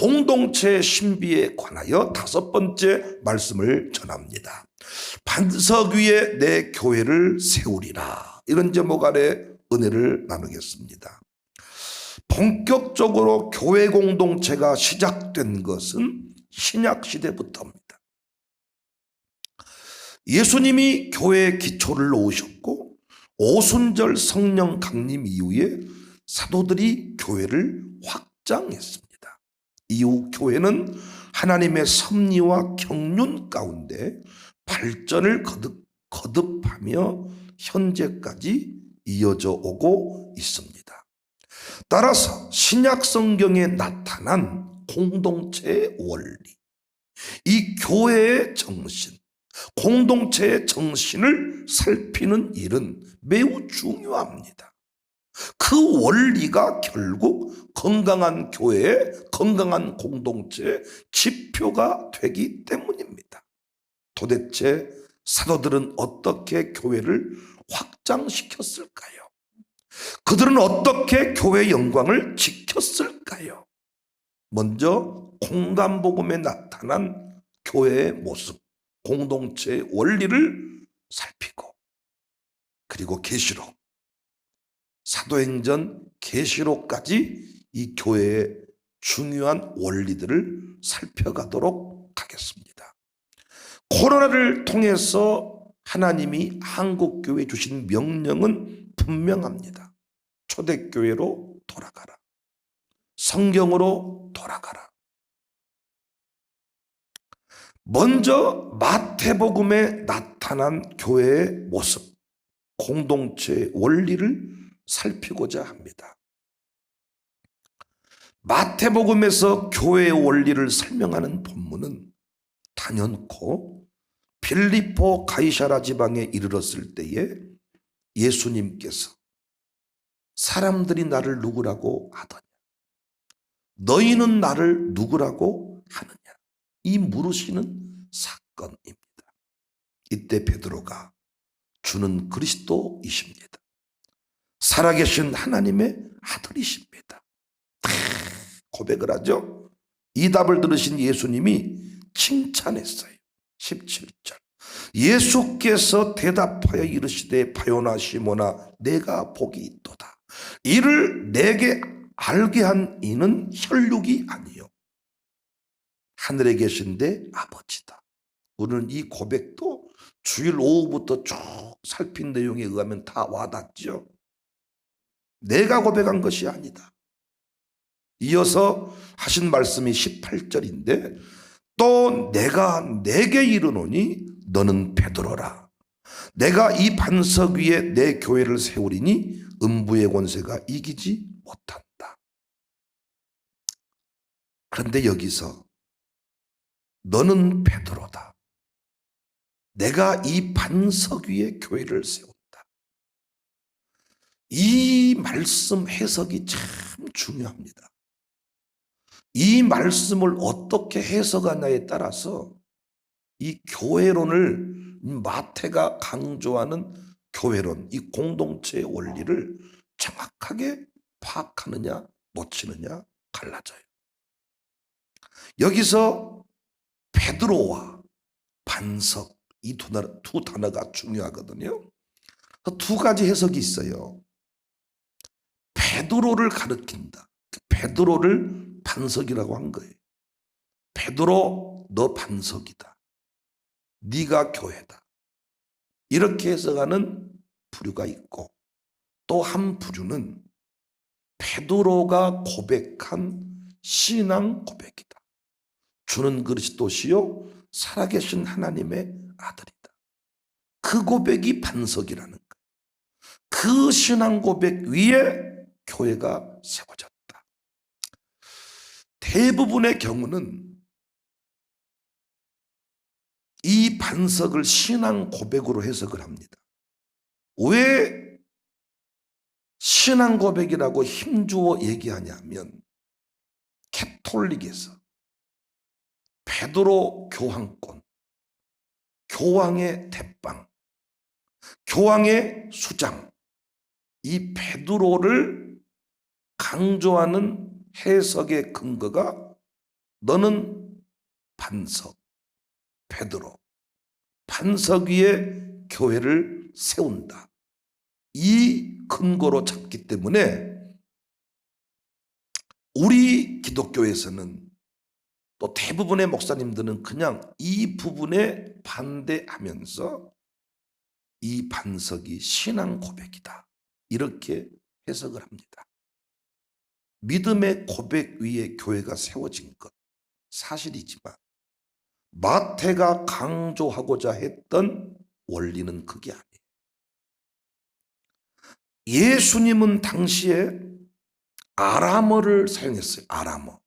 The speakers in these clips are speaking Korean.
공동체 신비에 관하여 5번째 말씀을 전합니다. 반석 위에 내 교회를 세우리라. 이런 제목 아래 은혜를 나누겠습니다. 본격적으로 교회 공동체가 시작된 것은 신약시대부터입니다. 예수님이 교회의 기초를 놓으셨고 오순절 성령 강림 이후에 사도들이 교회를 확장했습니다. 이후 교회는 하나님의 섭리와 경륜 가운데 발전을 거듭하며 현재까지 이어져 오고 있습니다. 따라서 신약 성경에 나타난 공동체의 원리, 이 교회의 정신, 공동체의 정신을 살피는 일은 매우 중요합니다. 그 원리가 결국 건강한 교회, 건강한 공동체의 지표가 되기 때문입니다. 도대체 사도들은 어떻게 교회를 확장시켰을까요? 그들은 어떻게 교회의 영광을 지켰을까요? 먼저 공간복음에 나타난 교회의 모습, 공동체의 원리를 살피고, 그리고 계시록, 사도행전 계시록까지 이 교회의 중요한 원리들을 살펴가도록 하겠습니다. 코로나를 통해서 하나님이 한국교회에 주신 명령은 분명합니다. 초대교회로 돌아가라. 성경으로 돌아가라. 먼저 마태복음에 나타난 교회의 모습, 공동체의 원리를 살피고자 합니다. 마태복음에서 교회의 원리를 설명하는 본문은 단연코 빌립보 가이사랴 지방에 이르렀을 때에 예수님께서 사람들이 나를 누구라고 하더냐, 너희는 나를 누구라고 하느냐, 이 물으시는 사건입니다. 이때 베드로가 주는 그리스도이십니다, 살아계신 하나님의 아들이십니다, 고백을 하죠. 이 답을 들으신 예수님이 칭찬했어요. 17절, 예수께서 대답하여 이르시되 바요나 시몬아 내가 복이 있도다. 이를 내게 알게 한 이는 혈육이 아니요 하늘에 계신데 아버지다. 우리는 이 고백도 주일 오후부터 쭉 살핀 내용에 의하면 다 와닿죠. 내가 고백한 것이 아니다. 이어서 하신 말씀이 18절인데 또 내가 내게 이르노니 너는 베드로라. 내가 이 반석 위에 내 교회를 세우리니 음부의 권세가 이기지 못한다. 그런데 여기서 너는 베드로다. 내가 이 반석 위에 교회를 세운다. 이 말씀 해석이 참 중요합니다. 이 말씀을 어떻게 해석하냐에 따라서 이 교회론을, 마태가 강조하는 교회론, 이 공동체의 원리를 정확하게 파악하느냐 놓치느냐 갈라져요. 여기서 베드로와 반석, 이 두 단어가 중요하거든요. 두 가지 해석이 있어요. 베드로를 가리킨다. 베드로를 반석이라고 한 거예요. 베드로 너 반석이다. 네가 교회다. 이렇게 해석하는 부류가 있고, 또 한 부류는 베드로가 고백한 신앙 고백이다. 주는 그리스도시요 살아계신 하나님의 아들이다. 그 고백이 반석이라는 거예요. 그 신앙 고백 위에 교회가 세워졌다. 대부분의 경우는 이 반석을 신앙 고백으로 해석을 합니다. 왜 신앙 고백이라고 힘주어 얘기하냐면, 캐톨릭에서 베드로 교황권, 교황의 대빵, 교황의 수장, 이 베드로를 강조하는 해석의 근거가 너는 반석, 베드로, 반석 위에 교회를 세운다. 이 근거로 잡기 때문에 우리 기독교에서는 또 대부분의 목사님들은 그냥 이 부분에 반대하면서 이 반석이 신앙 고백이다, 이렇게 해석을 합니다. 믿음의 고백 위에 교회가 세워진 것 사실이지만 마태가 강조하고자 했던 원리는 그게 아니에요. 예수님은 당시에 아람어를 사용했어요. 아람어.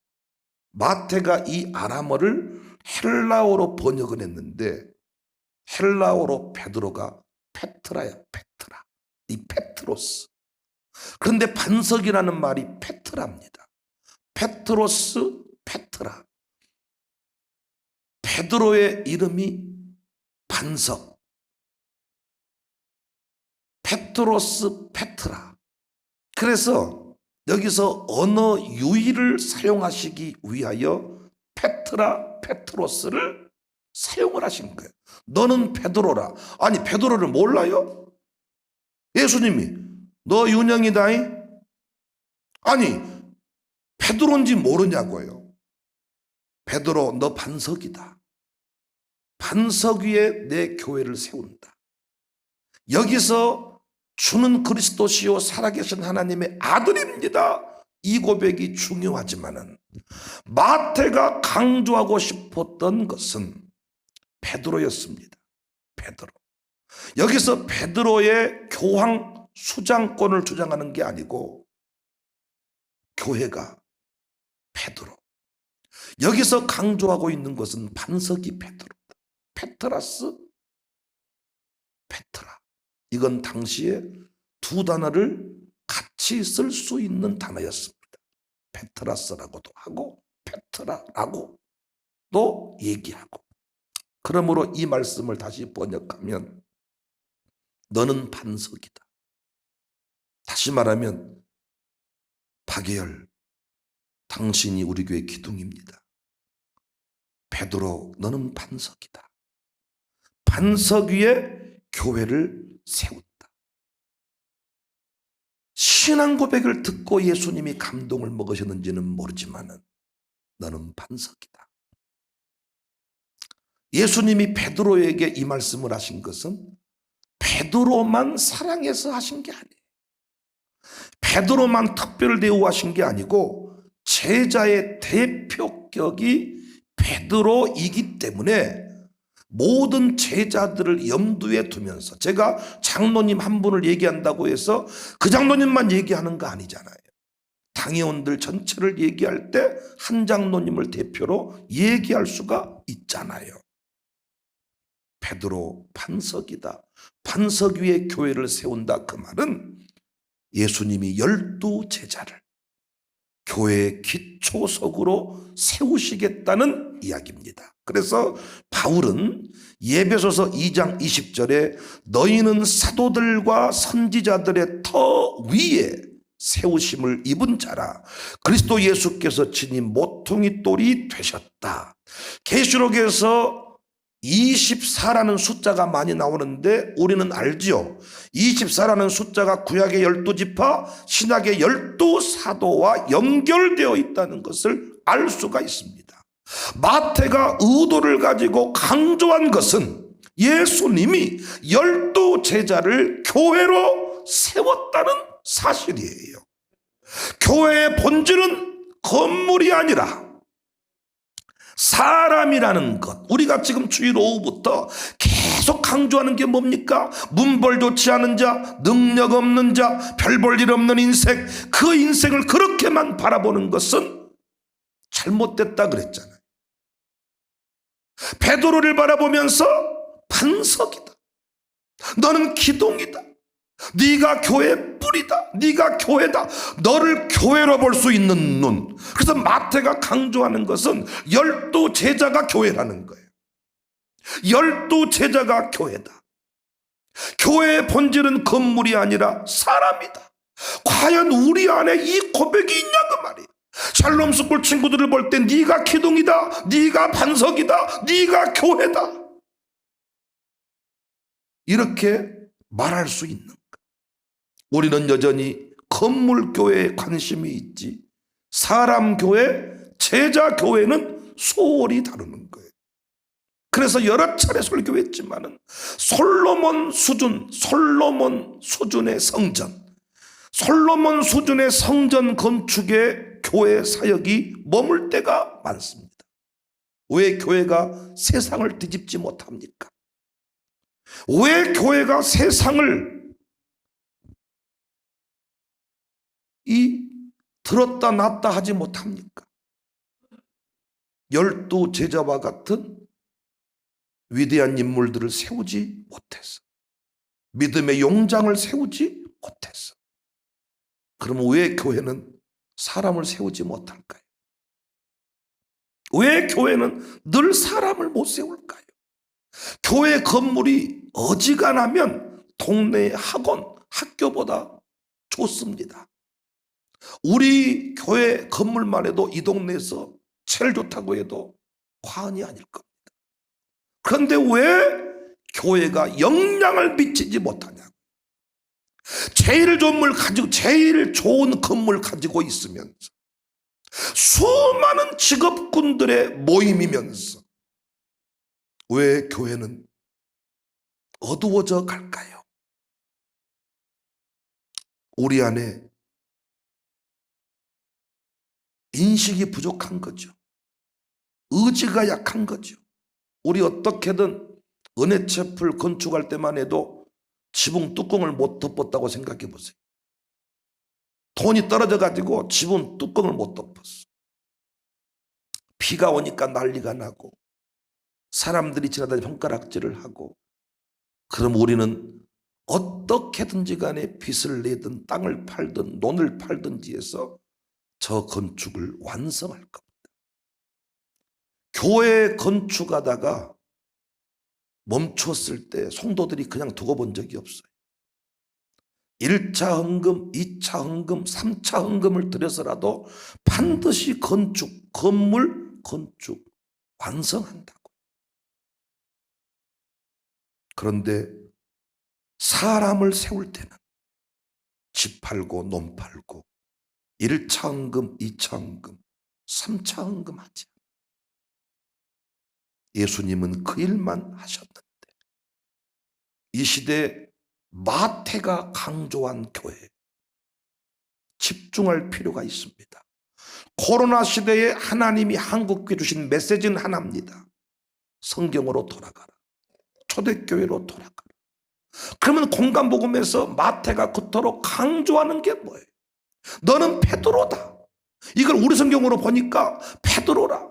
마태가 이 아람어를 헬라어로 번역을 했는데 헬라어로 베드로가 페트라야, 페트라. 이 페트로스. 그런데 반석이라는 말이 페트라입니다. 페트로스, 페트라. 베드로의 이름이 반석. 페트로스, 페트라. 그래서 여기서 언어 유희를 사용하시기 위하여 페트라, 페트로스를 사용을 하신 거예요. 너는 베드로라. 아니, 베드로를 몰라요? 예수님이 너 윤영이다이? 아니, 베드로인지 모르냐고요. 베드로, 너 반석이다. 반석 위에 내 교회를 세운다. 여기서 주는 그리스도시요 살아계신 하나님의 아들입니다. 이 고백이 중요하지만은 마태가 강조하고 싶었던 것은 베드로였습니다. 베드로. 여기서 베드로의 교황 수장권을 주장하는 게 아니고 교회가 베드로. 여기서 강조하고 있는 것은 반석이 베드로다. 페트라스, 페트라. 이건 당시에 두 단어를 같이 쓸 수 있는 단어였습니다. 페트라스라고도 하고 페트라라고도 얘기하고. 그러므로 이 말씀을 다시 번역하면 너는 반석이다. 다시 말하면 박예열, 당신이 우리 교회 기둥입니다. 베드로, 너는 반석이다. 반석 위에 교회를 세운다. 신앙 고백을 듣고 예수님이 감동을 먹으셨는지는 모르지만 너는 반석이다. 예수님이 베드로에게 이 말씀을 하신 것은 베드로만 사랑해서 하신 게 아니에요. 베드로만 특별 대우하신 게 아니고 제자의 대표격이 베드로이기 때문에 모든 제자들을 염두에 두면서, 제가 장로님 한 분을 얘기한다고 해서 그 장로님만 얘기하는 거 아니잖아요. 당회원들 전체를 얘기할 때 한 장로님을 대표로 얘기할 수가 있잖아요. 베드로 반석이다. 반석 위에 교회를 세운다. 그 말은 예수님이 12 제자를 교회의 기초석으로 세우시겠다는 이야기입니다. 그래서 바울은 에베소서 2장 20절에 너희는 사도들과 선지자들의 터 위에 세우심을 입은 자라. 그리스도 예수께서 친히 모퉁이 돌이 되셨다. 계시록에서 24라는 숫자가 많이 나오는데 우리는 알지요. 24라는 숫자가 구약의 12지파, 신약의 12사도와 연결되어 있다는 것을 알 수가 있습니다. 마태가 의도를 가지고 강조한 것은 예수님이 12제자를 교회로 세웠다는 사실이에요. 교회의 본질은 건물이 아니라 사람이라는 것. 우리가 지금 주일 오후부터 계속 강조하는 게 뭡니까? 문벌 좋지 않은 자, 능력 없는 자, 별 볼 일 없는 인생. 그 인생을 그렇게만 바라보는 것은 잘못됐다 그랬잖아요. 베드로를 바라보면서 반석이다. 너는 기둥이다. 네가 교회의 뿌리다. 네가 교회다. 너를 교회로 볼 수 있는 눈. 그래서 마태가 강조하는 것은 12제자가 교회라는 거예요. 12제자가 교회다. 교회의 본질은 건물이 아니라 사람이다. 과연 우리 안에 이 고백이 있냐 그 말이에요. 샬롬 스쿨 친구들을 볼 때 네가 기둥이다, 네가 반석이다, 네가 교회다, 이렇게 말할 수 있는 거예요. 우리는 여전히 건물 교회에 관심이 있지 사람 교회, 제자 교회는 소홀히 다루는 거예요. 그래서 여러 차례 설교했지만은 솔로몬 수준의 성전, 솔로몬 수준의 성전 건축에 교회 사역이 머물 때가 많습니다. 왜 교회가 세상을 뒤집지 못합니까? 왜 교회가 세상을 들었다 놨다 하지 못합니까? 12 제자와 같은 위대한 인물들을 세우지 못해서, 믿음의 용장을 세우지 못해서. 그럼 왜 교회는 사람을 세우지 못할까요? 왜 교회는 늘 사람을 못 세울까요? 교회 건물이 어지간하면 동네 학원, 학교보다 좋습니다. 우리 교회 건물만 해도 이 동네에서 제일 좋다고 해도 과언이 아닐 겁니다. 그런데 왜 교회가 영향을 미치지 못하냐고. 제일 좋은 건물 가지고 있으면서 수많은 직업군들의 모임이면서 왜 교회는 어두워져 갈까요? 우리 안에 인식이 부족한 거죠. 의지가 약한 거죠. 우리 어떻게든 은혜채플 건축할 때만 해도 지붕 뚜껑을 못 덮었다고 생각해 보세요. 돈이 떨어져 가지고 지붕 뚜껑을 못 덮었어. 비가 오니까 난리가 나고 사람들이 지나다니 손가락질을 하고. 그럼 우리는 어떻게든지 간에 빚을 내든 땅을 팔든 논을 팔든지 해서 저 건축을 완성할 겁니다. 교회 건축하다가 멈췄을 때 성도들이 그냥 두고 본 적이 없어요. 1차 헌금, 2차 헌금, 3차 헌금을 들여서라도 반드시 건물 건축 완성한다고. 그런데 사람을 세울 때는 집 팔고 논 팔고 1차 헌금, 2차 헌금, 3차 헌금 하지. 예수님은 그 일만 하셨는데 이 시대에 마태가 강조한 교회 집중할 필요가 있습니다. 코로나 시대에 하나님이 한국에 주신 메시지는 하나입니다. 성경으로 돌아가라. 초대교회로 돌아가라. 그러면 공간복음에서 마태가 그토록 강조하는 게 뭐예요? 너는 베드로다. 이걸 우리 성경으로 보니까 베드로라.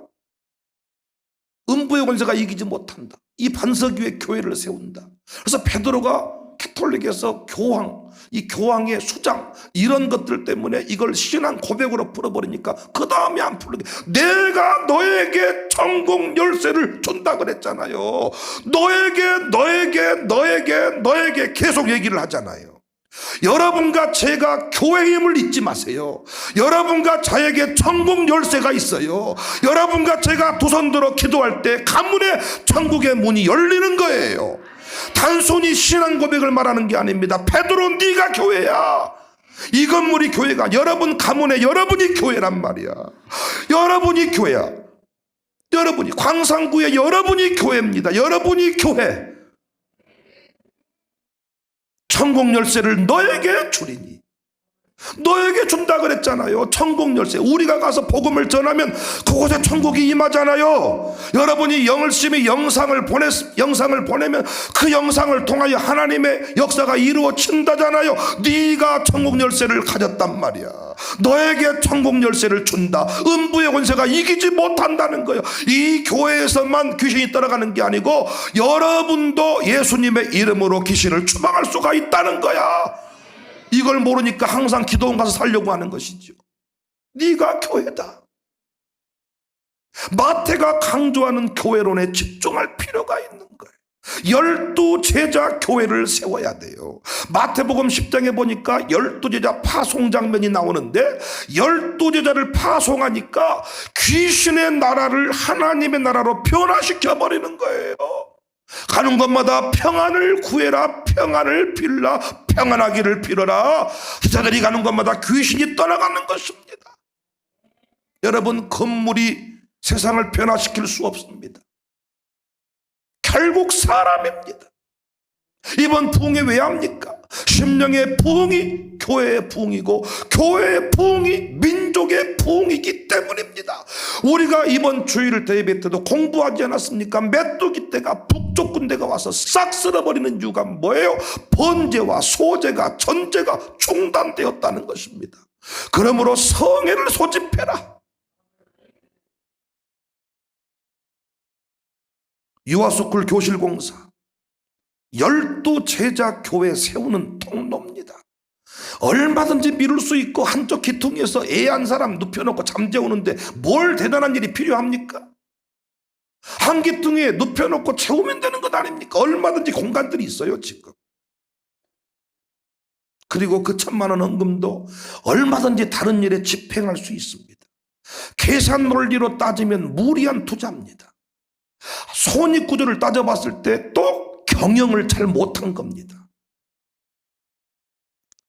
음부의 권세가 이기지 못한다. 이 반석 위에 교회를 세운다. 그래서 베드로가 캐톨릭에서 교황, 이 교황의 수장 이런 것들 때문에 이걸 신앙 고백으로 풀어버리니까 그 다음에 안 풀리게. 내가 너에게 천국 열쇠를 준다 그랬잖아요. 너에게 계속 얘기를 하잖아요. 여러분과 제가 교회임을 잊지 마세요. 여러분과 저에게 천국 열쇠가 있어요. 여러분과 제가 두 손 들어 기도할 때 가문의 천국의 문이 열리는 거예요. 단순히 신앙 고백을 말하는 게 아닙니다. 베드로, 네가 교회야. 이 건물이 교회가, 여러분 가문에 여러분이 교회란 말이야. 여러분이 교회야. 여러분이 광산구에 여러분이 교회입니다. 여러분이 교회. 천국 열쇠를 너에게 주리니. 너에게 준다 그랬잖아요. 천국 열쇠. 우리가 가서 복음을 전하면 그곳에 천국이 임하잖아요. 여러분이 열심히 영상을 보내면 그 영상을 통하여 하나님의 역사가 이루어진다잖아요. 네가 천국 열쇠를 가졌단 말이야. 너에게 천국 열쇠를 준다. 음부의 권세가 이기지 못한다는 거예요. 이 교회에서만 귀신이 따라가는 게 아니고 여러분도 예수님의 이름으로 귀신을 추방할 수가 있다는 거야. 이걸 모르니까 항상 기도원 가서 살려고 하는 것이죠. 네가 교회다. 마태가 강조하는 교회론에 집중할 필요가 있는 거예요. 열두 제자 교회를 세워야 돼요. 마태복음 10장에 보니까 열두 제자 파송 장면이 나오는데, 열두 제자를 파송하니까 귀신의 나라를 하나님의 나라로 변화시켜 버리는 거예요. 가는 곳마다 평안을 구해라, 평안을 빌라, 평안하기를 빌어라. 제자들이 가는 곳마다 귀신이 떠나가는 것입니다. 여러분, 건물이 세상을 변화시킬 수 없습니다. 결국 사람입니다. 이번 부흥이 왜 합니까? 심령의 부흥이 교회의 부흥이고, 교회의 부흥이 민족의 부흥이기 때문입니다. 우리가 이번 주일을 대입할 때도 공부하지 않았습니까? 메뚜기 떼가 북쪽 군대가 와서 싹 쓸어버리는 이유가 뭐예요? 번제와 소제가, 전제가 중단되었다는 것입니다. 그러므로 성회를 소집해라. 유아스쿨 교실공사, 열두 제자 교회 세우는 통로입니다. 얼마든지 미룰 수 있고, 한쪽 기퉁이에서 애 한 사람 눕혀놓고 잠재우는데 뭘 대단한 일이 필요합니까? 한 기퉁이에 눕혀놓고 채우면 되는 것 아닙니까? 얼마든지 공간들이 있어요 지금. 그리고 그 1,000,000원 헌금도 얼마든지 다른 일에 집행할 수 있습니다. 계산 논리로 따지면 무리한 투자입니다. 손익구조를 따져봤을 때 또 경영을 잘 못한 겁니다.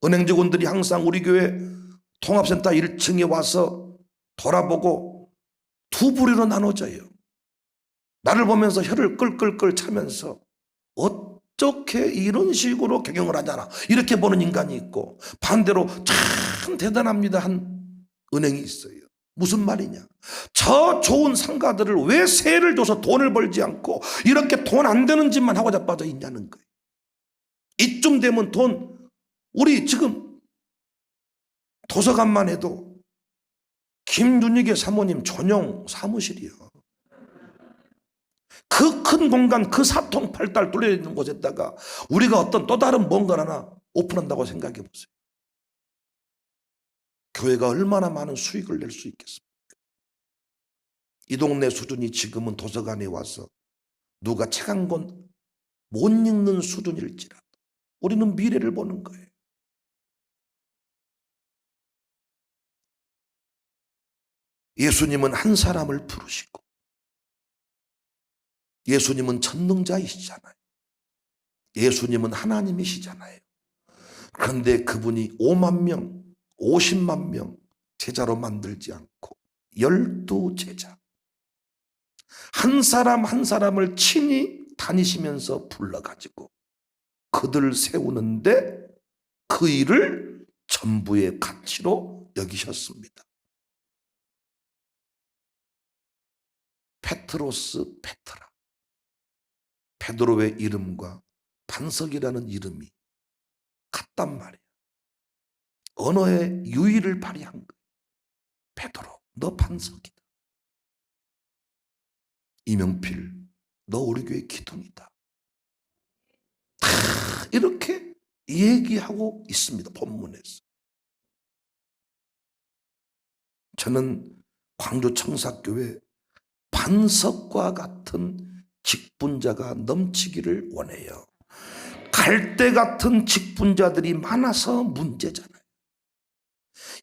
은행 직원들이 항상 우리 교회 통합센터 1층에 와서 돌아보고 두 부류로 나눠져요. 나를 보면서 혀를 끌끌끌 차면서 어떻게 이런 식으로 경영을 하잖아, 이렇게 보는 인간이 있고, 반대로 참 대단합니다 한 은행이 있어요. 무슨 말이냐? 저 좋은 상가들을 왜 세를 줘서 돈을 벌지 않고 이렇게 돈 안 되는 짓만 하고 자빠져 있냐는 거예요. 이쯤 되면 돈, 우리 지금 도서관만 해도 김윤익의 사모님 전용 사무실이요. 그 큰 공간, 그 사통팔달 뚫려 있는 곳에다가 우리가 어떤 또 다른 뭔가 하나 오픈한다고 생각해 보세요. 교회가 얼마나 많은 수익을 낼 수 있겠습니까? 이 동네 수준이 지금은 도서관에 와서 누가 책 한 권 못 읽는 수준일지라도 우리는 미래를 보는 거예요. 예수님은 한 사람을 부르시고, 예수님은 전능자이시잖아요. 예수님은 하나님이시잖아요. 그런데 그분이 5만 명, 50만 명 제자로 만들지 않고 12 제자, 한 사람 한 사람을 친히 다니시면서 불러가지고 그들을 세우는데 그 일을 전부의 가치로 여기셨습니다. 페트로스, 페트라, 베드로의 이름과 반석이라는 이름이 같단 말이야. 언어의 유의를 발휘한 거야. 베드로, 너 반석이다. 이명필, 너 우리 교회 기둥이다. 다 이렇게 얘기하고 있습니다, 본문에서. 저는 광주 청사교회 반석과 같은 직분자가 넘치기를 원해요. 갈대 같은 직분자들이 많아서 문제잖아요.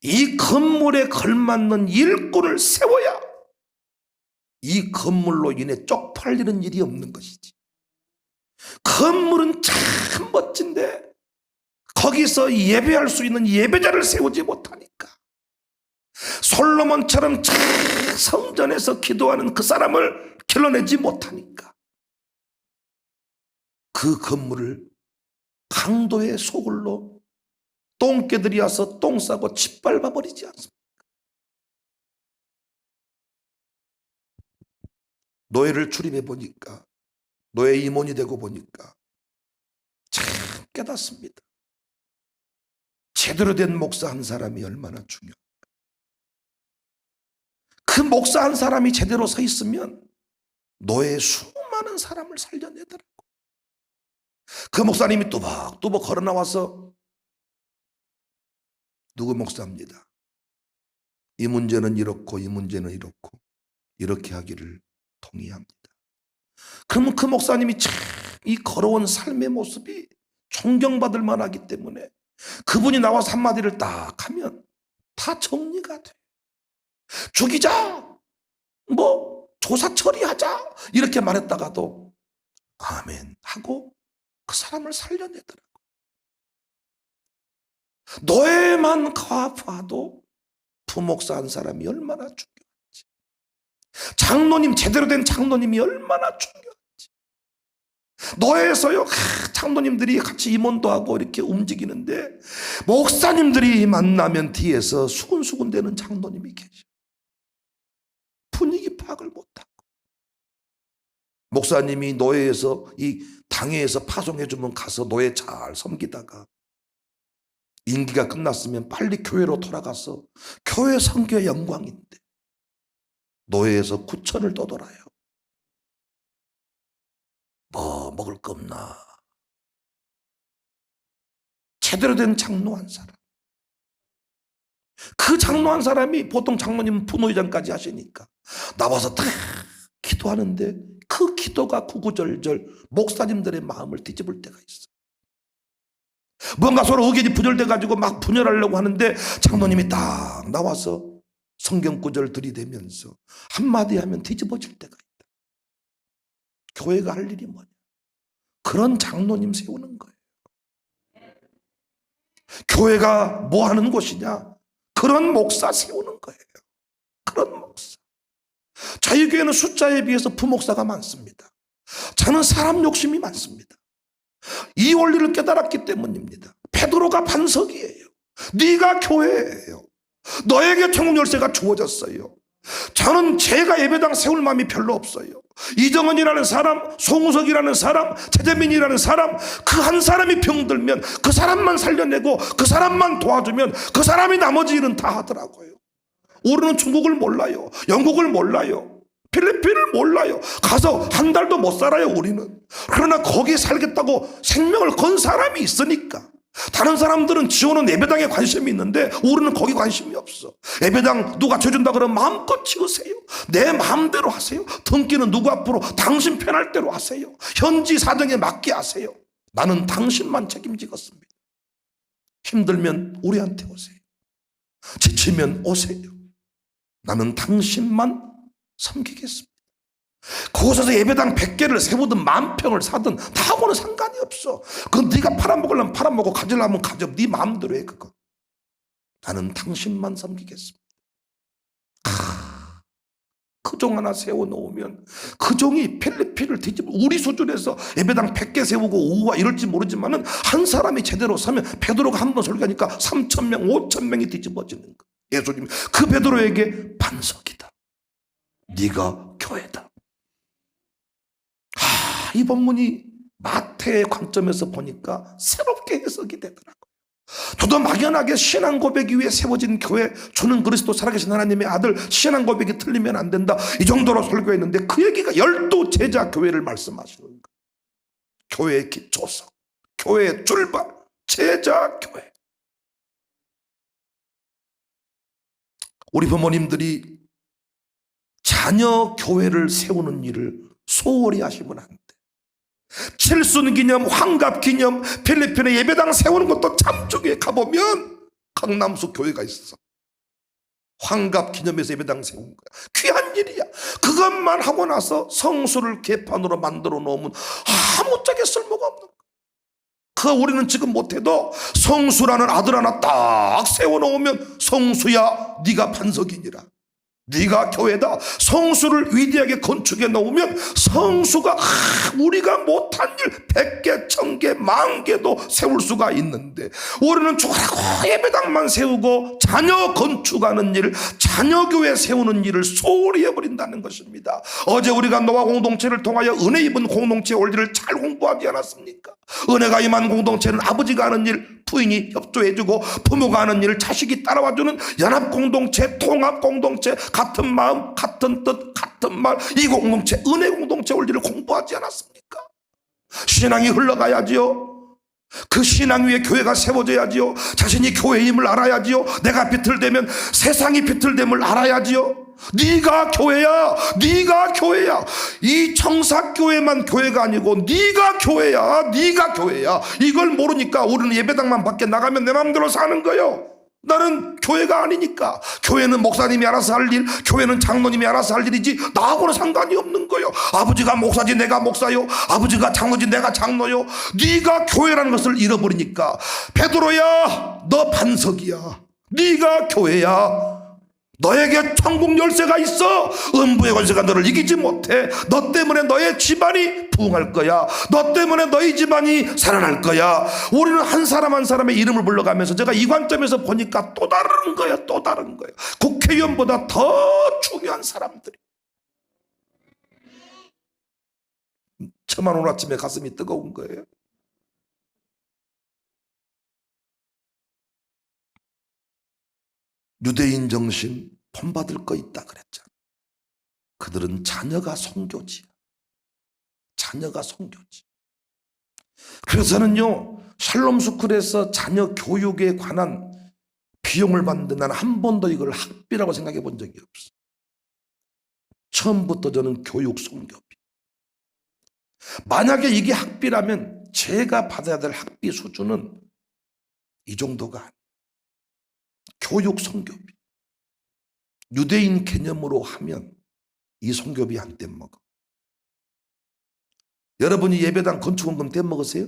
이 건물에 걸맞는 일꾼을 세워야 이 건물로 인해 쪽팔리는 일이 없는 것이지. 건물은 참 멋진데 거기서 예배할 수 있는 예배자를 세우지 못하니까, 솔로몬처럼 참 성전에서 기도하는 그 사람을 길러내지 못하니까 그 건물을 강도의 소굴로 똥개들이 와서 똥 싸고 짓밟아 버리지 않습니까? 노예를 출입해 보니까, 노예 임원이 되고 보니까 참 깨닫습니다. 제대로 된 목사 한 사람이 얼마나 중요한가. 그 목사 한 사람이 제대로 서 있으면 노예 수많은 사람을 살려내더라고. 그 목사님이 뚜벅뚜벅 걸어 나와서 누구 목사입니다, 이 문제는 이렇고 이 문제는 이렇고 이렇게 하기를 동의합니다. 그러면 그 목사님이 참 이 걸어온 삶의 모습이 존경받을 만하기 때문에 그분이 나와서 한마디를 딱 하면 다 정리가 돼. 죽이자, 조사 처리하자 이렇게 말했다가도 아멘 하고 그 사람을 살려내더라고. 노예만 봐도 부목사 한 사람이 얼마나 중요한지, 장로님, 제대로 된 장로님이 얼마나 중요한지. 노예에서요, 장로님들이 같이 임원도 하고 이렇게 움직이는데 목사님들이 만나면 뒤에서 수근수근 대는 장로님이 계셔. 분위기 파악을 못하고. 목사님이 노예에서 이 당회에서 파송해주면 가서 노예 잘 섬기다가 임기가 끝났으면 빨리 교회로 돌아가서 교회 선교의 영광인데 노예에서 구천을 떠돌아요. 뭐 먹을 거 없나. 제대로 된 장로 한 사람, 그 장로 한 사람이, 보통 장로님은 부노회장까지 하시니까 나와서 다 기도하는데 그 기도가 구구절절 목사님들의 마음을 뒤집을 때가 있어요. 뭔가 서로 의견이 부절돼가지고 막 분열하려고 하는데 장로님이 딱 나와서 성경 구절 들이대면서 한마디 하면 뒤집어질 때가 있다. 교회가 할 일이 뭐냐? 그런 장로님 세우는 거예요. 교회가 뭐 하는 곳이냐? 그런 목사 세우는 거예요. 그런 목사. 저희 교회는 숫자에 비해서 부목사가 많습니다. 저는 사람 욕심이 많습니다. 이 원리를 깨달았기 때문입니다. 베드로가 반석이에요. 네가 교회예요. 너에게 천국 열쇠가 주어졌어요. 저는 제가 예배당 세울 마음이 별로 없어요. 이정은이라는 사람, 송우석이라는 사람, 최재민이라는 사람, 그 한 사람이 병들면 그 사람만 살려내고 그 사람만 도와주면 그 사람이 나머지 일은 다 하더라고요. 우리는 중국을 몰라요. 영국을 몰라요. 필리핀을 몰라요. 가서 한 달도 못 살아요, 우리는. 그러나 거기 살겠다고 생명을 건 사람이 있으니까. 다른 사람들은 지오는 예배당에 관심이 있는데 우리는 거기 관심이 없어. 예배당 누가 줘준다 그러면 마음껏 지으세요. 내 마음대로 하세요. 등기는 누구 앞으로 당신 편할 대로 하세요. 현지 사정에 맞게 하세요. 나는 당신만 책임지겠습니다. 힘들면 우리한테 오세요. 지치면 오세요. 나는 당신만 섬기겠습니다. 그곳에서 예배당 100개를 세우든 10,000평을 사든 다하고는 상관이 없어. 그건 네가 팔아먹으려면 팔아먹고 가지려면 가져. 네 마음대로 해. 그거. 나는 당신만 섬기겠습니다. 그 종 하나 세워놓으면 그 종이 필리핀을 뒤집어. 우리 수준에서 예배당 100개 세우고 오후와 이럴지 모르지만은 한 사람이 제대로 서면 베드로가 한 번 설교하니까 3,000명 5,000명이 뒤집어지는 거. 예수님 그 베드로에게 반석이다. 네가 교회다. 이 본문이 마태의 관점에서 보니까 새롭게 해석이 되더라고요. 저도 막연하게 신앙 고백 위에 세워진 교회, 주는 그리스도 살아계신 하나님의 아들, 신앙 고백이 틀리면 안 된다, 이 정도로 설교했는데 그 얘기가 12제자 교회를 말씀하시는 거예요. 교회의 기초석, 교회의 출발, 제자 교회. 우리 부모님들이 자녀 교회를 세우는 일을 소홀히 하시면 안 돼. 칠순기념, 환갑기념, 필리핀에 예배당 세우는 것도 참 중요해. 가보면 강남수 교회가 있어. 환갑기념에서 예배당 세운 거야. 귀한 일이야. 그것만 하고 나서 성수를 개판으로 만들어 놓으면 아무짝에 쓸모가 없는 거야. 그 우리는 지금 못해도 성수라는 아들 하나 딱 세워놓으면 성수야 네가 반석이니라. 네가 교회다. 성수를 위대하게 건축해 놓으면 성수가 우리가 못한 일 100개, 1000개, 10,000개도 세울 수가 있는데 우리는 죽으라고 예배당만 세우고 자녀 건축하는 일, 자녀교회 세우는 일을 소홀히 해버린다는 것입니다. 어제 우리가 노아 공동체를 통하여 은혜 입은 공동체 원리를 잘 공부하지 않았습니까? 은혜가 임한 공동체는 아버지가 하는 일 부인이 협조해주고 부모가 하는 일을 자식이 따라와주는 연합공동체, 통합공동체, 같은 마음, 같은 뜻, 같은 말, 이 공동체, 은혜 공동체 원리를 공부하지 않았습니까? 신앙이 흘러가야지요. 그 신앙 위에 교회가 세워져야지요. 자신이 교회임을 알아야지요. 내가 비틀대면 세상이 비틀됨을 알아야지요. 네가 교회야. 네가 교회야. 이 청사교회만 교회가 아니고 네가 교회야. 네가 교회야. 이걸 모르니까 우리는 예배당만 밖에 나가면 내 마음대로 사는 거예요. 나는 교회가 아니니까. 교회는 목사님이 알아서 할 일, 교회는 장로님이 알아서 할 일이지 나하고는 상관이 없는 거예요. 아버지가 목사지 내가 목사요, 아버지가 장로지 내가 장로요. 네가 교회라는 것을 잃어버리니까 베드로야, 너 반석이야. 네가 교회야. 너에게 천국 열쇠가 있어. 음부의 권세가 너를 이기지 못해. 너 때문에 너의 집안이 부흥할 거야. 너 때문에 너희 집안이 살아날 거야. 우리는 한 사람 한 사람의 이름을 불러가면서 제가 이 관점에서 보니까 또 다른 거야. 또 다른 거야. 국회의원보다 더 중요한 사람들이. 저만 오늘 아침에 가슴이 뜨거운 거예요. 유대인 정신 본받을 거 있다 그랬잖아. 그들은 자녀가 선교지야. 자녀가 선교지. 그래서는요, 샬롬 스쿨에서 자녀 교육에 관한 비용을 받는데 나는 한 번도 이걸 학비라고 생각해 본 적이 없어. 처음부터 저는 교육 선교비. 만약에 이게 학비라면 제가 받아야 될 학비 수준은 이 정도가 아니에요. 교육 선교비. 유대인 개념으로 하면 이 선교비 안 떼먹어. 여러분이 예배당 건축원금 떼먹으세요?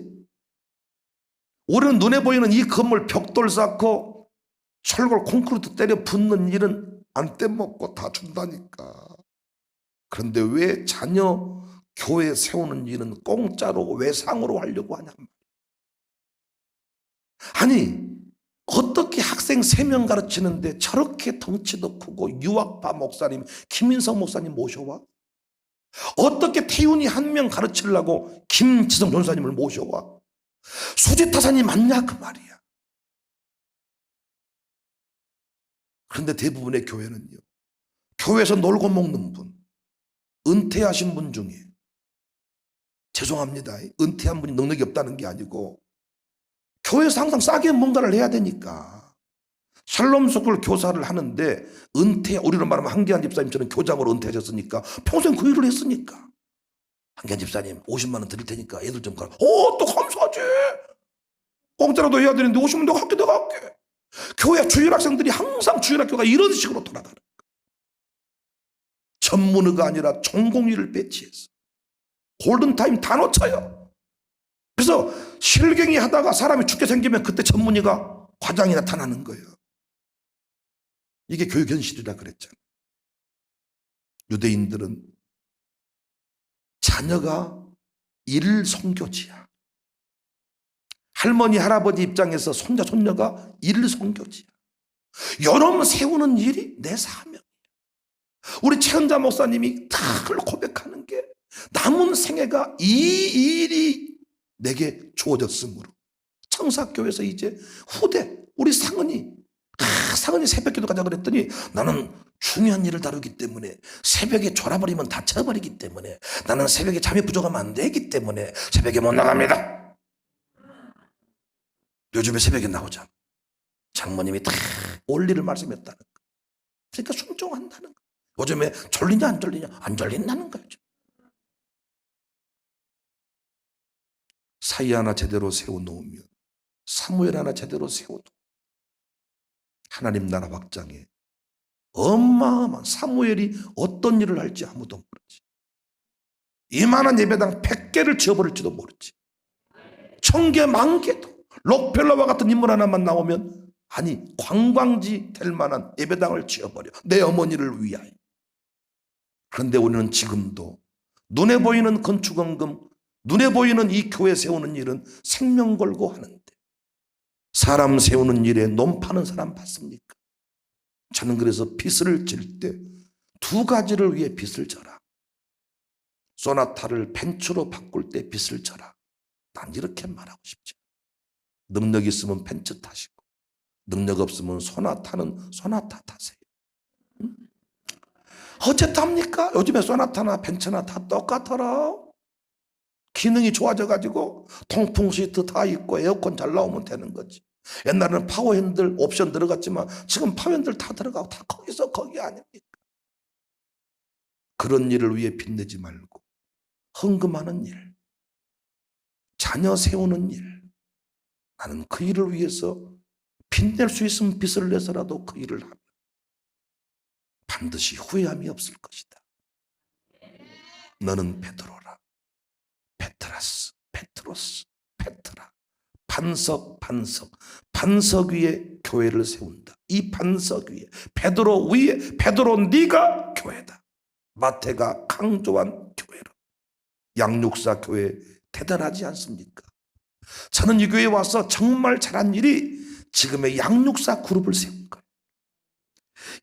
우리는 눈에 보이는 이 건물 벽돌 쌓고 철골 콘크리트 때려 붓는 일은 안 떼먹고 다 준다니까. 그런데 왜 자녀 교회 세우는 일은 공짜로 외상으로 하려고 하냐 말이야. 아니 어떻게 학생 3명 가르치는데 저렇게 덩치도 크고 유학파 목사님 김인성 목사님 모셔와? 어떻게 태윤이 1명 가르치려고 김지성 전사님을 모셔와? 수지타산이 맞냐 그 말이야. 그런데 대부분의 교회는요, 교회에서 놀고 먹는 분, 은퇴하신 분 중에, 죄송합니다, 은퇴한 분이 능력이 없다는 게 아니고 교회에서 항상 싸게 뭔가를 해야 되니까 샬롬 스쿨 교사를 하는데 우리로 말하면 한기한 집사님처럼 교장으로 은퇴하셨으니까 평생 그 일을 했으니까 한기한 집사님 50만 원 드릴 테니까 애들 좀 가라. 또 감사하지. 공짜라도 해야 되는데 50만 내가 할게. 교회 주일학생들이 항상 주일학교가 이런 식으로 돌아가는 거야. 전문의가 아니라 전공의를 배치해서 골든타임 다 놓쳐요. 그래서 실갱이 하다가 사람이 죽게 생기면 그때 전문의가 과장이 나타나는 거예요. 이게 교육 현실이라 그랬잖아요. 유대인들은 자녀가 일선교지야. 할머니 할아버지 입장에서 손자 손녀가 일선교지야. 여러분 세우는 일이 내 사명이야. 우리 최은자 목사님이 다 고백하는 게 남은 생애가 이 일이 내게 주어졌으므로 청사교회에서 이제 후대 우리 상은이 새벽기도 가자 그랬더니 나는 중요한 일을 다루기 때문에 새벽에 졸아버리면 다쳐버리기 때문에 나는 새벽에 잠이 부족하면 안 되기 때문에 새벽에 못 나갑니다. 요즘에 새벽에 나오자 장모님이 다 원리를 말씀했다는 거. 그러니까 순종한다는 거. 요즘에 졸리냐 안 졸리냐 안 졸린다는 거죠. 사이 하나 제대로 세워놓으면 사무엘 하나 제대로 세워놓으면 하나님 나라 확장에 어마어마한 사무엘이 어떤 일을 할지 아무도 모르지. 이만한 예배당 100개를 지어버릴지도 모르지. 1000개, 10,000개도 록펠러와 같은 인물 하나만 나오면 아니 관광지 될 만한 예배당을 지어버려. 내 어머니를 위하여. 그런데 우리는 지금도 눈에 보이는 건축원금, 눈에 보이는 이 교회 세우는 일은 생명 걸고 하는데 사람 세우는 일에 논 파는 사람 봤습니까? 저는 그래서 빚을 질 때 2가지를 위해 빚을 져라. 소나타를 벤츠로 바꿀 때 빚을 져라. 난 이렇게 말하고 싶지. 능력 있으면 벤츠 타시고 능력 없으면 소나타는 소나타 타세요. 응? 어째 탑니까? 요즘에 소나타나 벤츠나 다 똑같더라. 기능이 좋아져가지고 통풍 시트 다 있고 에어컨 잘 나오면 되는 거지. 옛날에는 파워핸들 옵션 들어갔지만 지금 파워핸들 다 들어가고 다 거기서 거기 아닙니까? 그런 일을 위해 빚내지 말고 헌금하는 일, 자녀 세우는 일, 나는 그 일을 위해서 빚낼 수 있으면 빚을 내서라도 그 일을 하면 반드시 후회함이 없을 것이다. 너는 베드로라. 페트라스, 페트로스, 페트라. 반석 위에 교회를 세운다. 이 반석 위에, 베드로 위에, 베드로 네가 교회다. 마태가 강조한 교회로. 양육사 교회 대단하지 않습니까? 저는 이 교회에 와서 정말 잘한 일이 지금의 양육사 그룹을 세운 거예요.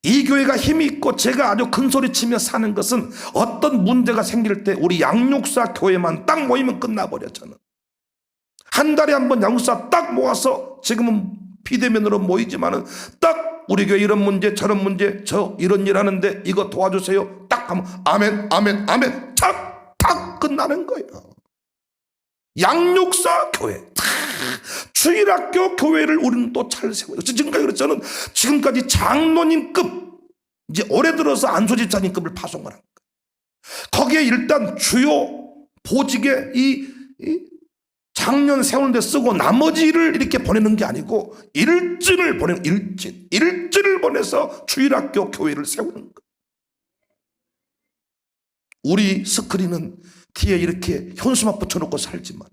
이 교회가 힘이 있고 제가 아주 큰소리치며 사는 것은 어떤 문제가 생길 때 우리 양육사 교회만 딱 모이면 끝나버려. 저는 한 달에 한 번 양육사 딱 모아서, 지금은 비대면으로 모이지만은 딱 우리 교회 이런 문제 저런 문제, 저 이런 일 하는데 이거 도와주세요 딱 하면 아멘 아멘 아멘 딱 끝나는 거예요. 양육사 교회, 주일학교 교회를 우리는 또 잘 세워요. 지금까지 저는 지금까지 장로님급, 이제 올해 들어서 안수집사님급을 파송을 한 거예요. 거기에 일단 주요 보직에 이 작년 세우는데 쓰고 나머지 일을 이렇게 보내는 게 아니고 일진을 보내는, 일진을 보내서 주일학교 교회를 세우는 거예요. 우리 스크린은 뒤에 이렇게 현수막 붙여놓고 살지만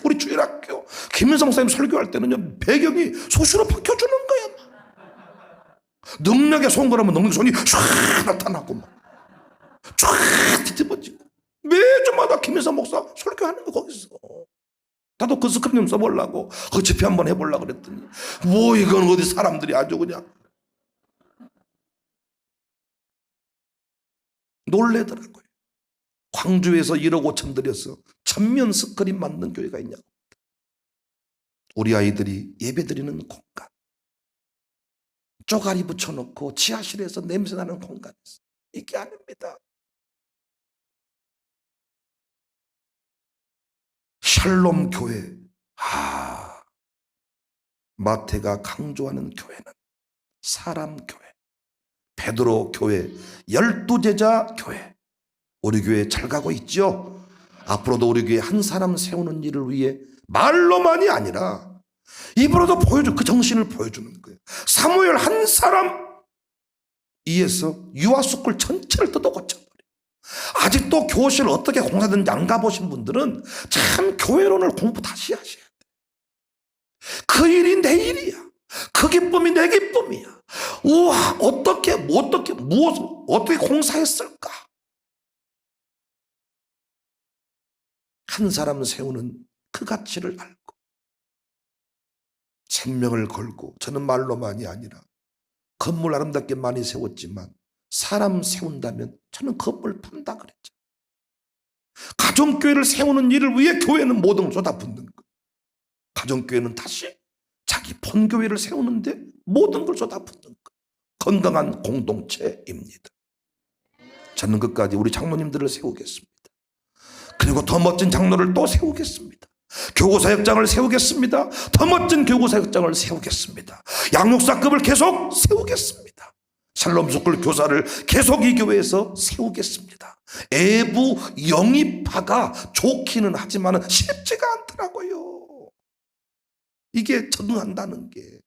우리 주일학교 김인성 선생님 설교할 때는요, 배경이 소수로 바뀌어주는 거야. 능력의 손 걸으면 능력의 손이 쫙 나타나고 쫙 뒤집어지고, 매주마다 김인성 목사 설교하는 거 거기서. 나도 그 스크린 좀 써보려고 집회 한번 해보려고 그랬더니 뭐 이건 어디 사람들이 아주 그냥 놀래더라고요. 광주에서 1억 5천 들여서 전면 스크린 만든 교회가 있냐고. 우리 아이들이 예배드리는 공간, 쪼가리 붙여놓고 지하실에서 냄새나는 공간에서, 이게 아닙니다. 샬롬 교회, 마태가 강조하는 교회는 사람 교회, 베드로 교회, 12제자 교회. 우리 교회 잘 가고 있죠? 앞으로도 우리 교회 한 사람 세우는 일을 위해 말로만이 아니라 입으로도 그 정신을 보여주는 거예요. 사무엘 한 사람 이에서 유아스쿨 전체를 뜯어 고쳐버려요. 아직도 교실 어떻게 공사되는지 안 가보신 분들은 참 교회론을 공부 다시 하셔야 돼요. 그 일이 내 일이야. 그 기쁨이 내 기쁨이야. 우와, 어떻게 무엇을 어떻게 공사했을까? 한 사람 세우는 그 가치를 알고 생명을 걸고, 저는 말로만이 아니라 건물 아름답게 많이 세웠지만 사람 세운다면 저는 건물 판다 그랬죠. 가정교회를 세우는 일을 위해 교회는 모든 걸 쏟아붓는 거예요. 가정교회는 다시 자기 본교회를 세우는데 모든 걸 쏟아붓는 거예요. 건강한 공동체입니다. 저는 끝까지 우리 장로님들을 세우겠습니다. 그리고 더 멋진 장로를 또 세우겠습니다. 교구사역장을 세우겠습니다. 더 멋진 교구사역장을 세우겠습니다. 양육사급을 계속 세우겠습니다. 샬롬스쿨 교사를 계속 이 교회에서 세우겠습니다. 애부 영입파가 좋기는 하지만 쉽지가 않더라고요. 이게 적응한다는 게.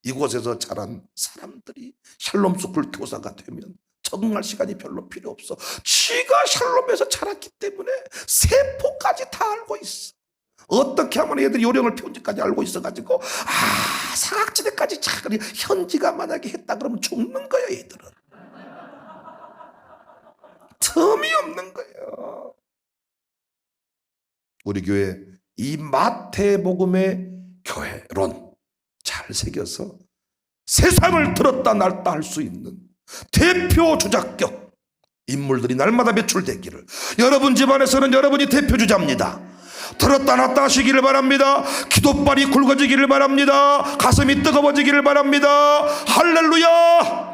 이곳에서 자란 사람들이 샬롬스쿨 교사가 되면 적응할 시간이 별로 필요 없어. 지가 샬롬에서 자랐기 때문에 세포까지 다 알고 있어. 어떻게 하면 애들이 요령을 피운지까지 알고 있어가지고, 사각지대까지 현지가 만약에 했다 그러면 죽는 거야. 애들은 틈이 없는 거예요. 우리 교회 이 마태복음의 교회론 잘 새겨서 세상을 들었다 놨다 할 수 있는 대표 주자격 인물들이 날마다 배출되기를, 여러분 집안에서는 여러분이 대표 주자입니다. 들었다 놨다 하시기를 바랍니다. 기도발이 굵어지기를 바랍니다. 가슴이 뜨거워지기를 바랍니다. 할렐루야.